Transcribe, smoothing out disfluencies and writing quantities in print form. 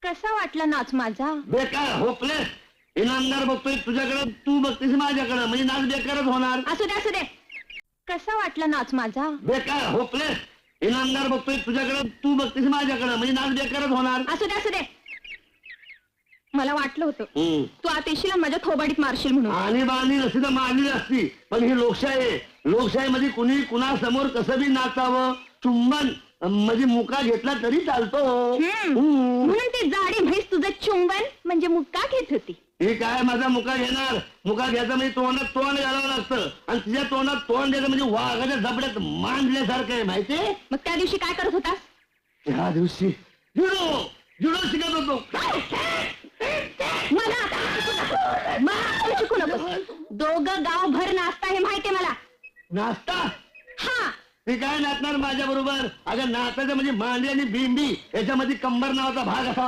कसा वाटला नाच माझा? बेकार, होपलेस. इनामदार बघतोय तुझ्याकडे, तू बघतेस माझ्याकडे, म्हणजे नाच बेकारच होणार. असू दे असू दे. कसा वाटला नाच माझा? बेकार, होपलेस. इनामदार बघतोय तुझ्याकडे, तू बघतेस माझ्याकडे, म्हणजे नाच बेकारच होणार. असू दे असू दे. मला वाटलं होतं हम्म. तू आता येशील आणि माझ्या थोबाडीत मारशील म्हणून. आणि बाणी नसती तर मारली असती, पण ही लोकशाही आहे. लोकशाहीमध्ये कुणी कुणासमोर कसं बी नाचावं. चुंबन म्हणजे मुका घेतला तरी चालतो. म्हणून ती जाडी म्हैस तुझं चुंबन म्हणजे मुक्का घेत होती. हे काय माझा मुका घेणार? मुका घ्यायचा म्हणजे तोंडात तोंड घालावं लागतं, आणि तिच्या तोंडात तोंड द्यायचं म्हणजे वाघाच्या जबड्यात मांडल्यासारखं आहे, माहितीये? मग त्या दिवशी काय करत होतास? त्या दिवशी जुडो जुडो शिकत होतो. मला शिकू नकोस. दोघं गावभर नाचता हे माहितीये मला. नाचता? हा, ती काय नाचणार माझ्या बरोबर? अगं नाचायचं म्हणजे मांडी आणि बिंबी याच्यामध्ये कंबर नावाचा भाग असा